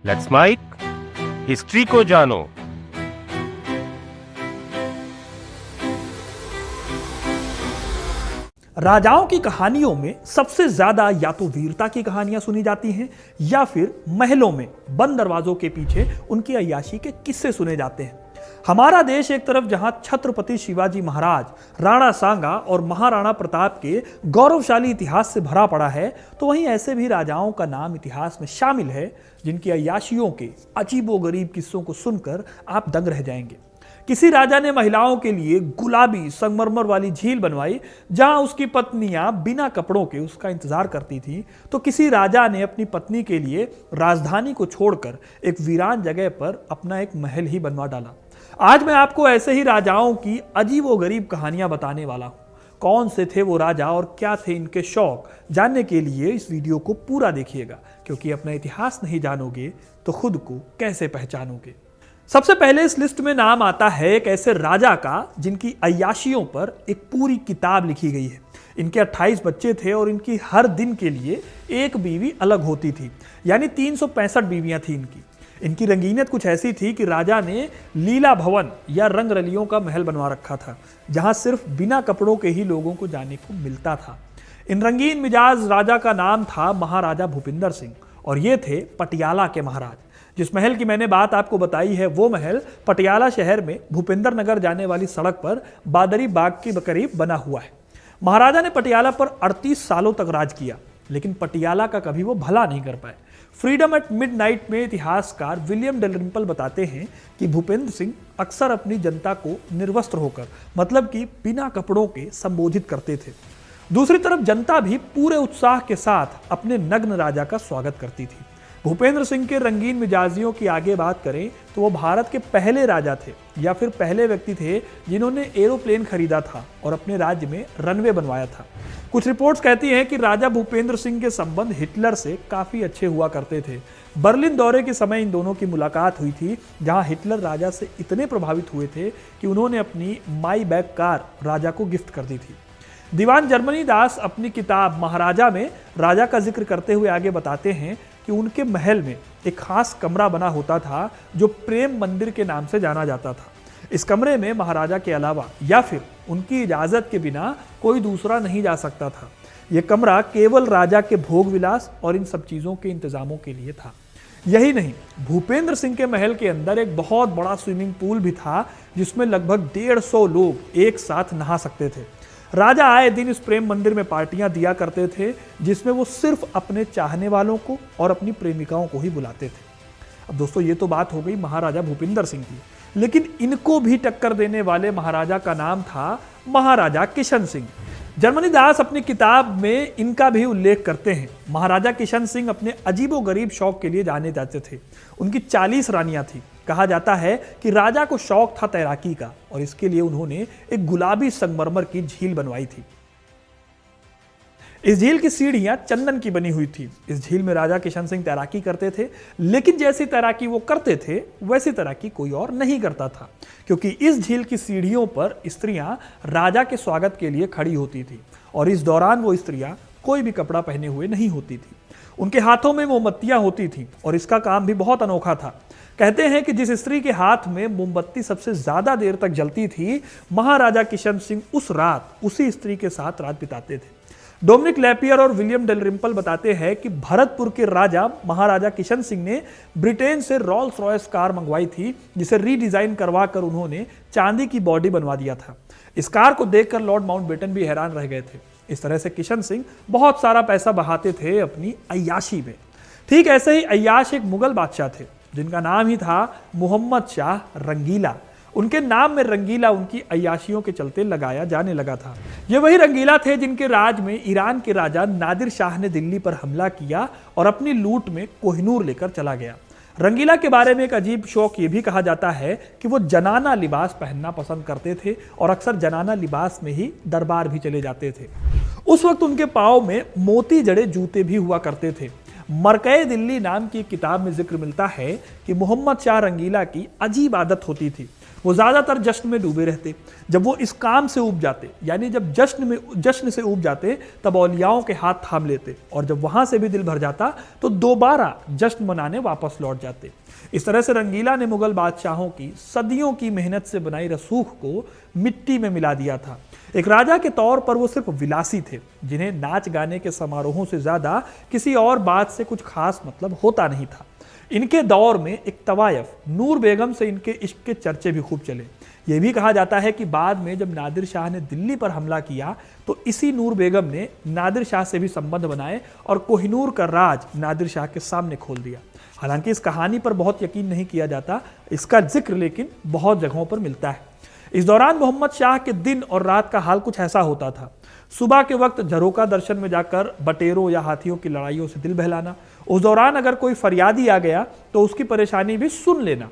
Let's mic history को जानो। राजाओं की कहानियों में सबसे ज्यादा या तो वीरता की कहानियां सुनी जाती हैं या फिर महलों में बंद दरवाजों के पीछे उनकी अय्याशी के किस्से सुने जाते हैं। हमारा देश एक तरफ जहां छत्रपति शिवाजी महाराज, राणा सांगा और महाराणा प्रताप के गौरवशाली इतिहास से भरा पड़ा है, तो वहीं ऐसे भी राजाओं का नाम इतिहास में शामिल है जिनकी अय्याशियों के अजीबोगरीब किस्सों को सुनकर आप दंग रह जाएंगे। किसी राजा ने महिलाओं के लिए गुलाबी संगमरमर वाली झील बनवाई जहां उसकी पत्नियां बिना कपड़ों के उसका इंतजार करती थी, तो किसी राजा ने अपनी पत्नी के लिए राजधानी को छोड़कर एक वीरान जगह पर अपना एक महल ही बनवा डाला। आज मैं आपको ऐसे ही राजाओं की अजीबोगरीब कहानियां बताने वाला हूं। कौन से थे वो राजा और क्या थे इनके शौक, जानने के लिए इस वीडियो को पूरा देखिएगा, क्योंकि अपना इतिहास नहीं जानोगे तो खुद को कैसे पहचानोगे। सबसे पहले इस लिस्ट में नाम आता है एक ऐसे राजा का जिनकी अय्याशियों पर एक पूरी किताब लिखी गई है। इनके 28 बच्चे थे और इनकी हर दिन के लिए एक बीवी अलग होती थी, यानी 365 बीवियां थी इनकी। इनकी रंगीनियत कुछ ऐसी थी कि राजा ने लीला भवन या रंग रलियों का महल बनवा रखा था, जहां सिर्फ बिना कपड़ों के ही लोगों को जाने को मिलता था। इन रंगीन मिजाज राजा का नाम था महाराजा भूपिंदर सिंह और ये थे पटियाला के महाराज। जिस महल की मैंने बात आपको बताई है वो महल पटियाला शहर में भूपेंद्र नगर जाने वाली सड़क पर बादरी बाग के करीब बना हुआ है। महाराजा ने पटियाला पर 38 सालों तक राज किया, लेकिन पटियाला का कभी वो भला नहीं कर पाए। फ्रीडम एट मिडनाइट में इतिहासकार विलियम डेलरिम्पल बताते हैं कि भूपेंद्र सिंह अक्सर अपनी जनता को निर्वस्त्र होकर, मतलब कि बिना कपड़ों के, संबोधित करते थे। दूसरी तरफ जनता भी पूरे उत्साह के साथ अपने नग्न राजा का स्वागत करती थी। भूपेंद्र सिंह के रंगीन मिजाजियों की आगे बात करें तो वो भारत के पहले राजा थे या फिर पहले व्यक्ति थे जिन्होंने एरोप्लेन खरीदा था और अपने राज्य में रनवे बनवाया था। कुछ रिपोर्ट्स कहती हैं कि राजा भूपेंद्र सिंह के संबंध हिटलर से काफी अच्छे हुआ करते थे। बर्लिन दौरे के समय इन दोनों की मुलाकात हुई थी, जहां हिटलर राजा से इतने प्रभावित हुए थे कि उन्होंने अपनी माई बैग कार राजा को गिफ्ट कर दी थी। दीवान जर्मनी दास अपनी किताब महाराजा में राजा का जिक्र करते हुए आगे बताते हैं कि उनके महल में एक खास कमरा बना होता था जो प्रेम मंदिर के नाम से जाना जाता था। इस कमरे में महाराजा के अलावा या फिर उनकी इजाजत के बिना कोई दूसरा नहीं जा सकता था। यह कमरा केवल राजा के भोग विलास और इन सब चीजों के इंतजामों के लिए था। यही नहीं, भूपेंद्र सिंह के महल के अंदर एक बहुत बड़ा स्विमिंग पूल भी था जिसमें लगभग 150 लोग एक साथ नहा सकते थे। राजा आए दिन इस प्रेम मंदिर में पार्टियां दिया करते थे, जिसमें वो सिर्फ अपने चाहने वालों को और अपनी प्रेमिकाओं को ही बुलाते थे। अब दोस्तों, ये तो बात हो गई महाराजा भूपिंदर सिंह की, लेकिन इनको भी टक्कर देने वाले महाराजा का नाम था महाराजा किशन सिंह। जर्मनी दास अपनी किताब में इनका भी उल्लेख करते हैं। महाराजा किशन सिंह अपने अजीबोगरीब शौक के लिए जाने जाते थे। उनकी 40 रानियां थी। कहा जाता है कि राजा को शौक था तैराकी का और इसके लिए उन्होंने एक गुलाबी संगमरमर की झील बनवाई थी। इस झील की सीढ़ियां चंदन की बनी हुई थी। इस झील में राजा किशन सिंह तैराकी करते थे, लेकिन जैसी तैराकी वो करते थे वैसी तैराकी कोई और नहीं करता था, क्योंकि इस झील की सीढ़ियों पर स्त्रियां राजा के स्वागत के लिए खड़ी होती थी और इस दौरान वो स्त्रियां कोई भी कपड़ा पहने हुए नहीं होती थी। उनके हाथों में मोमबत्तियां होती थी और इसका काम भी बहुत अनोखा था। कहते हैं कि जिस स्त्री के हाथ में मोमबत्ती सबसे ज्यादा देर तक जलती थी, महाराजा किशन सिंह उस रात उसी स्त्री के साथ रात बिताते थे। डोमिनिक लैपियर और विलियम डेलरिम्पल बताते हैं कि भरतपुर के राजा महाराजा किशन सिंह ने ब्रिटेन से रॉल्स रॉयस कार मंगवाई थी, जिसे रीडिजाइन करवा कर उन्होंने चांदी की बॉडी बनवा दिया था। इस कार को देखकर लॉर्ड माउंटबेटन भी हैरान रह गए थे। इस तरह से किशन सिंह बहुत सारा पैसा बहाते थे अपनी अय्याशी में। ठीक ऐसे ही अय्याश एक मुगल बादशाह थे जिनका नाम ही था मोहम्मद शाह रंगीला। उनके नाम में रंगीला उनकी अय्याशियों के चलते लगाया जाने लगा था। ये वही रंगीला थे जिनके राज में ईरान के राजा नादिर शाह ने दिल्ली पर हमला किया और अपनी लूट में कोहिनूर लेकर चला गया। रंगीला के बारे में एक अजीब शौक ये भी कहा जाता है कि वो जनाना लिबास पहनना पसंद करते थे और अक्सर जनाना लिबास में ही दरबार भी चले जाते थे। उस वक्त उनके पाँव में मोती जड़े जूते भी हुआ करते थे। मरकए दिल्ली नाम की किताब में जिक्र मिलता है कि मोहम्मद शाह रंगीला की अजीब आदत होती थी। वो ज़्यादातर जश्न में डूबे रहते। जब वो इस काम से ऊब जाते, यानी जब जश्न से ऊब जाते, तब औलियाओं के हाथ थाम लेते, और जब वहाँ से भी दिल भर जाता तो दोबारा जश्न मनाने वापस लौट जाते। इस तरह से रंगीला ने मुगल बादशाहों की सदियों की मेहनत से बनाई रसूख को मिट्टी में मिला दिया था। एक राजा के तौर पर वो सिर्फ विलासी थे, जिन्हें नाच गाने के समारोहों से ज्यादा किसी और बात से कुछ खास मतलब होता नहीं था। इनके दौर में एक तवायफ नूर बेगम से इनके इश्क के चर्चे भी खूब चले। यह भी कहा जाता है कि बाद में जब नादिर शाह ने दिल्ली पर हमला किया तो इसी नूर बेगम ने नादिर शाह से भी संबंध बनाए और कोहिनूर का राज नादिर शाह के सामने खोल दिया। हालांकि इस कहानी पर बहुत यकीन नहीं किया जाता, इसका जिक्र लेकिन बहुत जगहों पर मिलता है। इस दौरान मोहम्मद शाह के दिन और रात का हाल कुछ ऐसा होता था। सुबह के वक्त झरोका दर्शन में जाकर बटेरों या हाथियों की लड़ाइयों से दिल बहलाना। उस दौरान अगर कोई फरियादी आ गया तो उसकी परेशानी भी सुन लेना।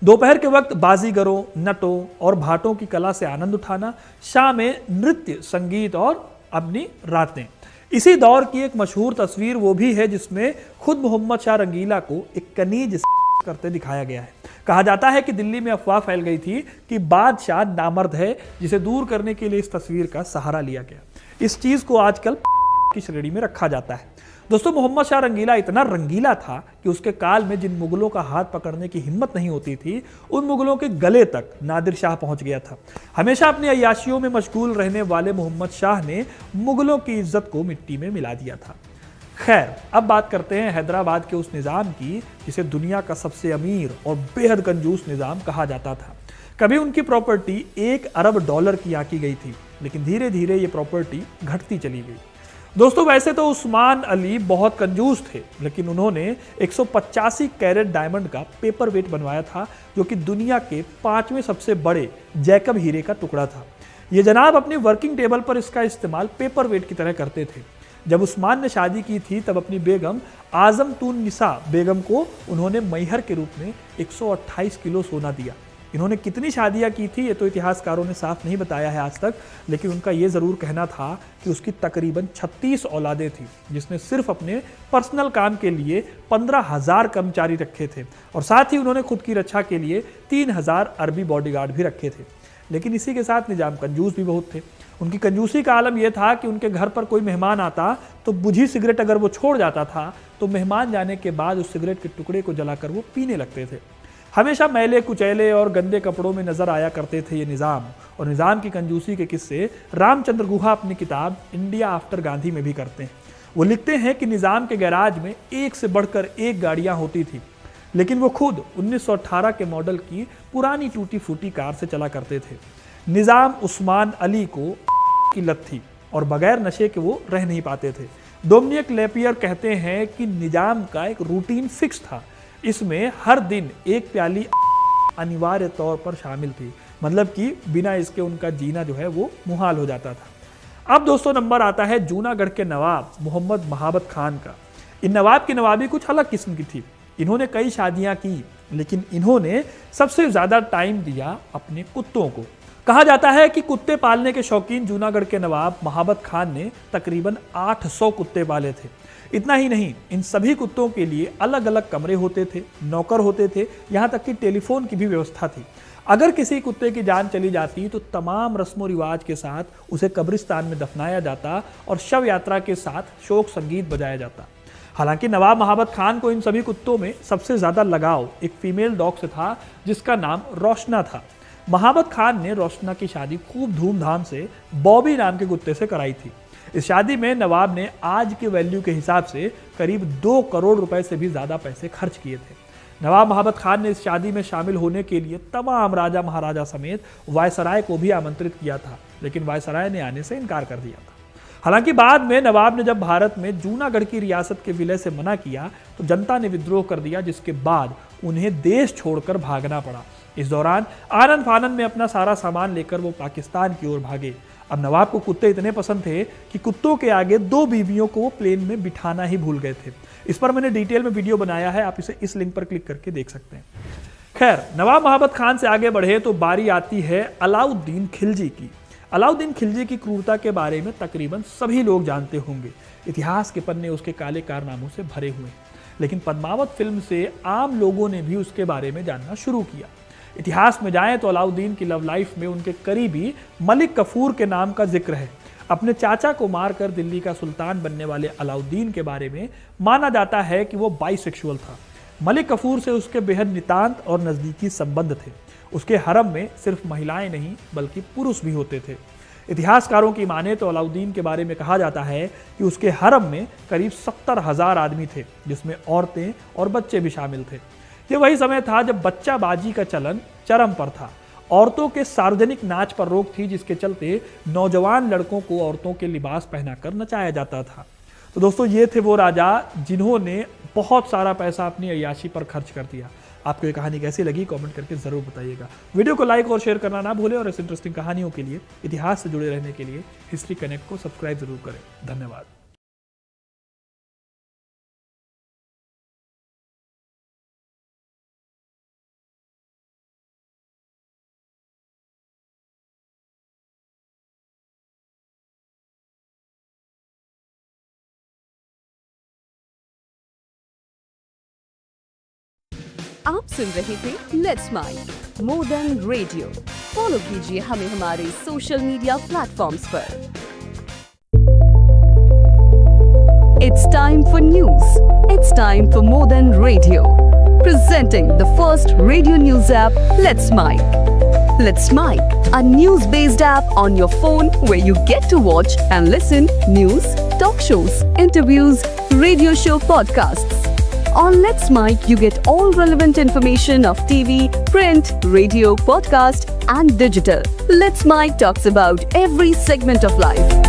दोपहर के वक्त बाजीगरों, नटों और भाटों की कला से आनंद उठाना। शाम में नृत्य, संगीत और अपनी रातें। इसी दौर की एक मशहूर तस्वीर वो भी है जिसमें खुद मोहम्मद शाह रंगीला को एक कनीज करते दिखाया गया है। कहा जाता है कि दिल्ली में अफवाह फैल गई थी कि बादशाह नामर्द है, जिसे दूर करने के लिए इस तस्वीर का सहारा लिया गया। इस चीज को आजकल की श्रेणी में रखा जाता है। दोस्तों, मोहम्मद शाह रंगीला इतना रंगीला था कि उसके काल में जिन मुगलों का हाथ पकड़ने की हिम्मत नहीं होती थी, उन मुगलों के गले तक नादिर शाह पहुंच गया था। हमेशा अपनी अय्याशियों में मशगूल रहने वाले मोहम्मद शाह ने मुगलों की इज्जत को मिट्टी में मिला दिया था। खैर, अब बात करते हैं हैदराबाद के उस निज़ाम की जिसे दुनिया का सबसे अमीर और बेहद कंजूस निज़ाम कहा जाता था। कभी उनकी प्रॉपर्टी $1 अरब की आंकी गई थी, लेकिन धीरे धीरे ये प्रॉपर्टी घटती चली गई। दोस्तों, वैसे तो उस्मान अली बहुत कंजूस थे, लेकिन उन्होंने 185 कैरेट डायमंड का पेपर वेट बनवाया था, जो कि दुनिया के 5वें सबसे बड़े जैकब हीरे का टुकड़ा था। ये जनाब अपनी वर्किंग टेबल पर इसका इस्तेमाल पेपर वेट की तरह करते थे। जब उस्मान ने शादी की थी तब अपनी बेगम आजम तून निसा बेगम को उन्होंने मैहर के रूप में 128 किलो सोना दिया। इन्होंने कितनी शादियां की थी ये तो इतिहासकारों ने साफ नहीं बताया है आज तक, लेकिन उनका ये ज़रूर कहना था कि उसकी तकरीबन 36 औलादें थी, जिसने सिर्फ अपने पर्सनल काम के लिए 15,000 कर्मचारी रखे थे, और साथ ही उन्होंने खुद की रक्षा के लिए 3,000 अरबी बॉडीगार्ड भी रखे थे। लेकिन इसी के साथ निजाम कंजूस भी बहुत थे। उनकी कंजूसी का आलम यह था कि उनके घर पर कोई मेहमान आता तो बुझी सिगरेट अगर वो छोड़ जाता था तो मेहमान जाने के बाद उस सिगरेट के टुकड़े को जलाकर वो पीने लगते थे। हमेशा मैले कुचैले और गंदे कपड़ों में नजर आया करते थे ये निज़ाम, और निज़ाम की कंजूसी के किस्से रामचंद्र गुहा अपनी किताब इंडिया आफ्टर गांधी में भी करते हैं। वो लिखते हैं कि निज़ाम के गैराज में एक से बढ़कर एक गाड़ियां होती थी, लेकिन वो खुद 1918 के मॉडल की पुरानी टूटी फूटी कार से चला करते थे। निज़ाम उस्मान अली को की लत थी और बगैर नशे के वो रह नहीं पाते थे। डोमिनिक लेपियर कहते हैं कि निज़ाम का एक रूटीन फिक्स था, इसमें हर दिन एक प्याली अनिवार्य तौर पर शामिल थी, मतलब कि बिना इसके उनका जीना जो है वो मुहाल हो जाता था। अब दोस्तों नंबर आता है जूनागढ़ के नवाब मोहम्मद महाबत खान का। इन नवाब की नवाबी कुछ अलग किस्म की थी। इन्होंने कई शादियां की, लेकिन इन्होंने सबसे ज्यादा टाइम दिया अपने कुत्तों को। कहा जाता है कि कुत्ते पालने के शौकीन जूनागढ़ के नवाब महाबत खान ने तकरीबन 800 कुत्ते पाले थे। इतना ही नहीं, इन सभी कुत्तों के लिए अलग अलग कमरे होते थे, नौकर होते थे, यहाँ तक कि टेलीफोन की भी व्यवस्था थी। अगर किसी कुत्ते की जान चली जाती तो तमाम रस्मों रिवाज के साथ उसे कब्रिस्तान में दफनाया जाता और शव यात्रा के साथ शोक संगीत बजाया जाता। हालांकि नवाब महाबत खान को इन सभी कुत्तों में सबसे ज्यादा लगाव एक फीमेल डॉग से था, जिसका नाम रोशना था। महाबत खान ने रोशना की शादी खूब धूमधाम से बॉबी नाम के कुत्ते से कराई थी। इस शादी में नवाब ने आज के वैल्यू के हिसाब से करीब 2 करोड़ रुपए से भी ज्यादा पैसे खर्च किए थे। नवाब महाबत खान ने इस शादी में शामिल होने के लिए तमाम राजा महाराजा समेत वायसराय को भी आमंत्रित किया था, लेकिन वायसराय ने आने से इनकार कर दिया था। हालांकि बाद में नवाब ने जब भारत में जूनागढ़ की रियासत के विलय से मना किया तो जनता ने विद्रोह कर दिया, जिसके बाद उन्हें देश छोड़कर भागना पड़ा। इस दौरान आनंद फानन में अपना सारा सामान लेकर वो पाकिस्तान की ओर भागे। अब नवाब को कुत्ते इतने पसंद थे कि कुत्तों के आगे 2 बीवियों को वो प्लेन में बिठाना ही भूल गए थे। इस पर मैंने डिटेल में वीडियो बनाया है, आप इसे इस लिंक पर क्लिक करके देख सकते हैं। खैर, नवाब महाबत खान से आगे बढ़े तो बारी आती है अलाउद्दीन खिलजी की। अलाउद्दीन खिलजी की क्रूरता के बारे में तकरीबन सभी लोग जानते होंगे। इतिहास के पन्ने उसके काले कारनामों से भरे हुए हैं, लेकिन पद्मावत फिल्म से आम लोगों ने भी उसके बारे में जानना शुरू किया। इतिहास में जाएं तो अलाउद्दीन की लव लाइफ में उनके करीबी मलिक कफूर के नाम का जिक्र है। अपने चाचा को मारकर दिल्ली का सुल्तान बनने वाले अलाउद्दीन के बारे में माना जाता है कि वो बाइसेक्सुअल था। मलिक कफूर से उसके बेहद नितांत और नज़दीकी संबंध थे। उसके हरम में सिर्फ महिलाएं नहीं बल्कि पुरुष भी होते थे। इतिहासकारों की माने तो अलाउद्दीन के बारे में कहा जाता है कि उसके हरम में करीब 70,000 आदमी थे, जिसमें औरतें और बच्चे भी शामिल थे। ये वही समय था जब बच्चाबाजी का चलन चरम पर था। औरतों के सार्वजनिक नाच पर रोक थी, जिसके चलते नौजवान लड़कों को औरतों के लिबास पहनाकर नचाया जाता था। तो दोस्तों, ये थे वो राजा जिन्होंने बहुत सारा पैसा अपनी अय्याशी पर खर्च कर दिया। आपको ये कहानी कैसी लगी कमेंट करके जरूर बताइएगा। वीडियो को लाइक और शेयर करना ना भूलें और इस इंटरेस्टिंग कहानियों के लिए, इतिहास से जुड़े रहने के लिए हिस्ट्री कनेक्ट को सब्सक्राइब जरूर करें। धन्यवाद। आप सुन रहे थे let's mic modern radio. Follow कीजिए हमें हमारे सोशल मीडिया प्लेटफॉर्म्स पर। It's time for news. It's time for Modern Radio. Presenting the first radio news app, Let's Mic. Let's Mic, a news-based app on your phone where you get to watch and listen news, talk shows, interviews, radio show podcasts. On Let's Mic, you get all relevant information of TV, print, radio, podcast, and digital. Let's Mic talks about every segment of life.